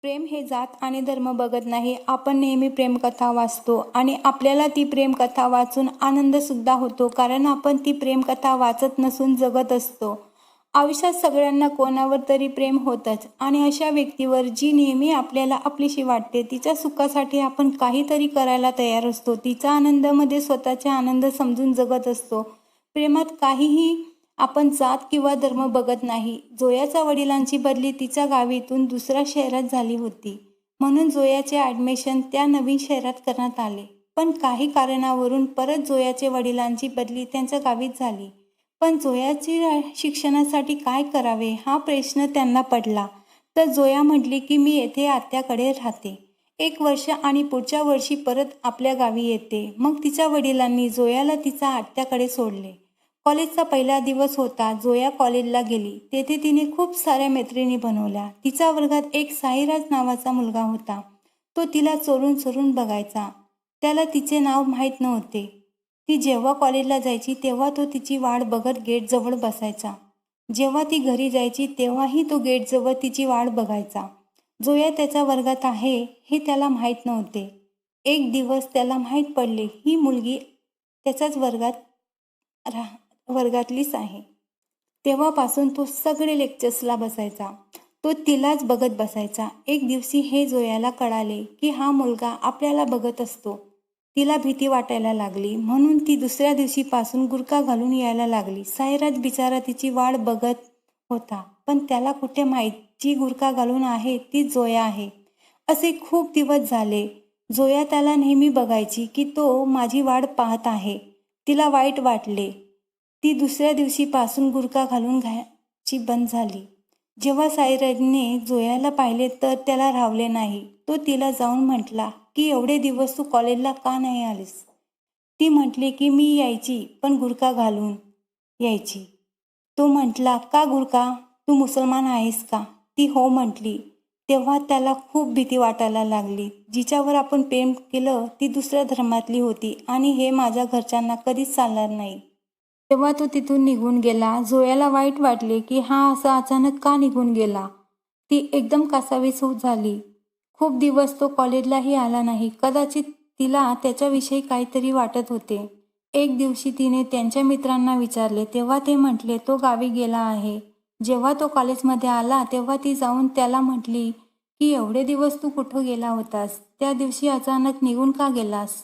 प्रेम हे जात आणि धर्म बघत नाही. आपण नेहमी प्रेमकथा वाचतो आणि आपल्याला ती प्रेमकथा वाचून आनंदसुद्धा होतो, कारण आपण ती प्रेमकथा वाचत नसून जगत असतो. आयुष्यात सगळ्यांना कोणावर तरी प्रेम होतंच आणि अशा व्यक्तीवर जी नेहमी आपल्याला आपलीशी वाटते, तिच्या सुखासाठी आपण काहीतरी करायला तयार असतो. तिच्या आनंदामध्ये स्वतःचा आनंद समजून जगत असतो. प्रेमात काहीही आपण जात किंवा धर्म बघत नाही. जोयाच्या वडिलांची बदली तिच्या गावीतून दुसऱ्या शहरात झाली होती, म्हणून जोयाचे ॲडमिशन त्या नवीन शहरात करण्यात आले. पण काही कारणावरून परत जोयाचे वडिलांची बदली त्यांच्या गावीत झाली. पण जोयाची शिक्षणासाठी काय करावे हा प्रश्न त्यांना पडला. तर जोया म्हटली की मी येथे आत्याकडे राहते 1 वर्ष आणि पुढच्या वर्षी परत आपल्या गावी येते. मग तिच्या वडिलांनी जोयाला तिच्या आत्याकडे सोडले. कॉलेजचा पहिला दिवस होता. जोया कॉलेजला गेली. तेथे तिने खूप साऱ्या मैत्रिणी बनवल्या. तिच्या वर्गात एक साईराज नावाचा मुलगा होता. तो तिला चोरून चोरून बघायचा. त्याला तिचे नाव माहीत नव्हते. ती जेव्हा कॉलेजला जायची तेव्हा तो तिची वाट बघत गेटजवळ बसायचा. जेव्हा ती घरी जायची तेव्हाही तो गेटजवळ तिची वाट बघायचा. जोया त्याच्या वर्गात आहे हे त्याला माहीत नव्हते. एक दिवस त्याला माहीत पडले ही मुलगी त्याच्याच वर्गातलीच आहे. तेव्हापासून तो सगळे लेक्चर्सला बसायचा. तो तिलाच बघत बसायचा. एक दिवशी हे जोयाला कळाले की हा मुलगा आपल्याला बघत असतो. तिला भीती वाटायला लागली, म्हणून ती दुसऱ्या दिवशीपासून गुरखा घालून यायला लागली. साईराज बिचारा तिची वाट बघत होता, पण त्याला कुठे माहीत जी गुरखा घालून आहे ती जोया आहे. असे खूप दिवस झाले. जोया त्याला नेहमी बघायची की तो माझी वाट पाहत आहे. तिला वाईट वाटले. ती दुसऱ्या दिवशीपासून गुरखा घालून घ्यायची बंद झाली. जेव्हा साईराजने जोयाला पाहिले तर त्याला राहवले नाही. तो तिला जाऊन म्हटला की एवढे दिवस तू कॉलेजला का नाही आलीस? ती म्हटली की मी यायची, पण गुरखा घालून यायची. तो म्हटला का गुरखा? तू मुसलमान आहेस का? ती हो म्हटली. तेव्हा त्याला खूप भीती वाटायला लागली. जिच्यावर आपण प्रेम केलं ती दुसऱ्या धर्मातली होती आणि हे माझ्या घरच्यांना कधीच चालणार नाही. तेव्हा तो तिथून निघून गेला. जोयाला वाईट वाटले की हा असा अचानक का निघून गेला. ती एकदम कासावीस झाली. खूप दिवस तो कॉलेजलाही आला नाही. कदाचित तिला त्याच्याविषयी काहीतरी वाटत होते. एक दिवशी तिने त्यांच्या मित्रांना विचारले तेव्हा ते म्हटले तो गावी गेला आहे. जेव्हा तो कॉलेजमध्ये आला तेव्हा ती जाऊन त्याला म्हटली की एवढे दिवस तू कुठं गेला होतास? त्या दिवशी अचानक निघून का गेलास?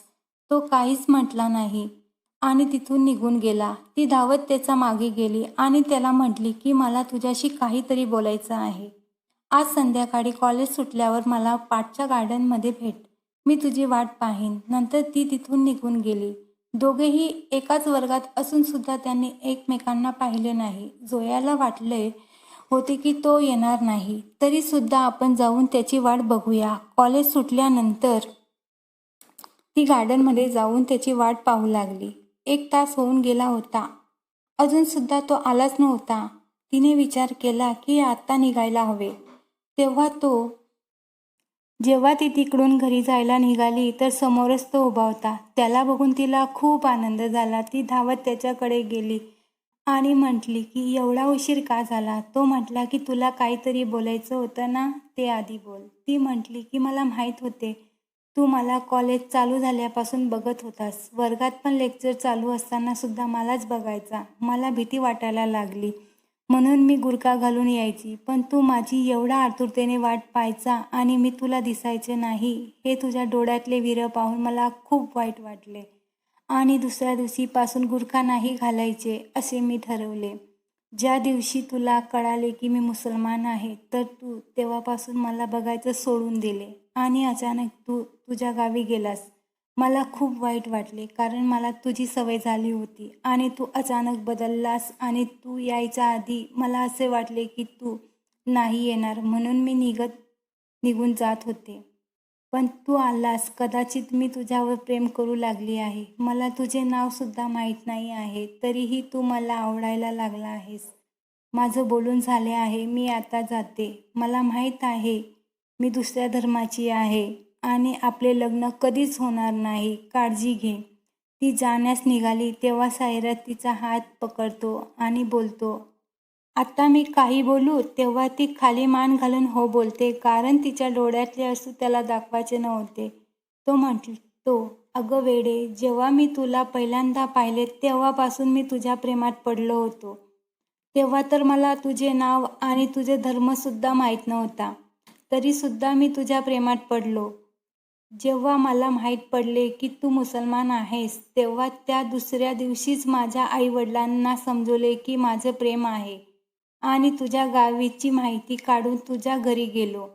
तो काहीच म्हटला नाही आणि तिथून निघून गेला. ती धावत त्याच्या मागे गेली आणि त्याला म्हटली की मला तुझ्याशी काहीतरी बोलायचं आहे. आज संध्याकाळी कॉलेज सुटल्यावर मला पाठच्या गार्डनमध्ये भेट. मी तुझी वाट पाहीन. नंतर ती तिथून निघून गेली. दोघेही एकाच वर्गात असून सुद्धा त्यांनी एकमेकांना पाहिले नाही. जोयाला वाटले होते की तो येणार नाही, तरी सुद्धा आपण जाऊन त्याची वाट बघूया. कॉलेज सुटल्यानंतर ती गार्डनमध्ये जाऊन त्याची वाट पाहू लागली. 1 तास होऊन गेला होता. अजून सुद्धा तो आलाच नव्हता. तिने विचार केला की आता निघायला हवे. जेव्हा ती तिकडून घरी जायला निघाली तर समोरच तो उभा होता. त्याला बघून तिला खूप आनंद झाला. ती धावत त्याच्याकडे गेली आणि म्हटली की एवढा उशीर का झाला? तो म्हटला की तुला काहीतरी बोलायचं होतं ना, ते आधी बोल. ती म्हटली की मला माहीत होते तू मला कॉलेज चालू झाल्यापासून बघत होतास. वर्गात पण लेक्चर चालू असताना सुद्धा मलाच बघायचा. मला भीती वाटायला लागली म्हणून मी गुरखा घालून यायची, पण तू माझी एवढा आतुरतेने वाट पाहायचा आणि मी तुला दिसायचे नाही हे तुझ्या डोळ्यातले विरह पाहून मला खूप वाईट वाटले आणि दुसऱ्या दिवशीपासून गुरखा नाही घालायचे असे मी ठरवले. ज्या दिवशी तुला कळाले की मी मुसलमान आहे तर तू तेव्हापासून मला बघायचं सोडून दिले आणि अचानक तू तुझ्या गावी गेलास. मला खूप वाईट वाटले, कारण मला तुझी सवय झाली होती आणि तू अचानक बदललास आणि तू यायच्या आधी मला असे वाटले की तू नाही येणार, म्हणून मी निघून जात होते. पण तू आलास. कदाचित मी तुझ्यावर प्रेम करू लागली आहे. मला तुझे नावसुद्धा माहीत नाही आहे, तरीही तू मला आवडायला लागला आहेस. माझं बोलून झाले आहे. मी आता जाते. मला माहीत आहे मी दुसऱ्या धर्माची आहे आणि आपले लग्न कधीच होणार नाही. काळजी घे. ती जाण्यास निघाली तेव्हा साईराज तिचा हात पकडतो आणि बोलतो, आता मी काही बोलू तेव्हा ती खाली मान घालून हो बोलते, कारण तिच्या डोळ्यातले अश्रू त्याला दाखवायचे नव्हते. तो म्हणतो, अगं वेडे, जेव्हा मी तुला पहिल्यांदा पाहिले तेव्हापासून मी तुझ्या प्रेमात पडलो होतो. तेव्हा तर मला तुझे नाव आणि तुझे धर्मसुद्धा माहीत नव्हता. तरीसुद्धा मी तुझ्या प्रेमात पडलो. जेव्हा मला माहीत पडले की तू मुसलमान आहेस, तेव्हा त्या दुसऱ्या दिवशीच माझ्या आईवडिलांना समजवले की माझं प्रेम आहे आणि तुझ्या गावीची माहिती काढून तुझ्या घरी गेलो.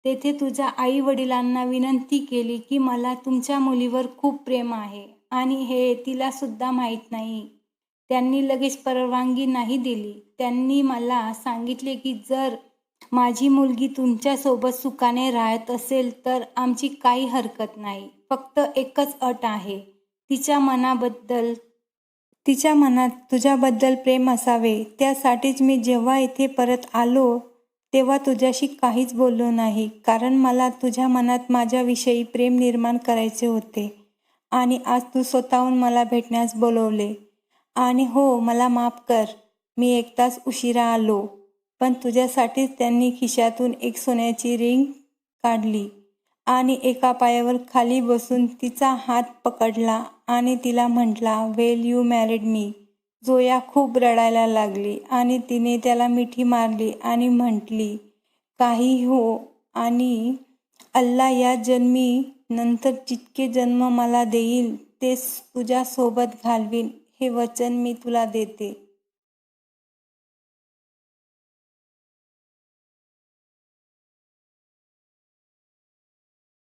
तेथे तुझ्या आईवडिलांना विनंती केली की मला तुमच्या मुलीवर खूप प्रेम आहे आणि हे तिलासुद्धा माहीत नाही. त्यांनी लगेच परवानगी नाही दिली. त्यांनी मला सांगितले की जर माझी मुलगी तुमच्यासोबत सुखाने राहत असेल तर आमची काही हरकत नाही. फक्त एकच अट आहे. तिच्या मनात तुझ्याबद्दल प्रेम असावे. त्यासाठीच मी जेव्हा इथे परत आलो तेव्हा तुझ्याशी काहीच बोललो नाही, कारण मला तुझ्या मनात माझ्याविषयी प्रेम निर्माण करायचे होते. आणि आज तू स्वतःहून मला भेटण्यास बोलवले. आणि हो, मला माफ कर, मी 1 तास उशिरा आलो. पण तुझ्यासाठीच त्यांनी खिशातून एक सोन्याची रिंग काढली आणि एका पायावर खाली बसून तिचा हात पकडला आणि तिला म्हटला, वेल यू मॅरिड मी. जोया खूप रडायला लागली आणि तिने त्याला मिठी मारली आणि म्हटली, काही हो, आणि अल्ला या जन्मी नंतर जितके जन्म मला देईल ते तुझ्यासोबत घालवीन, हे वचन मी तुला देते.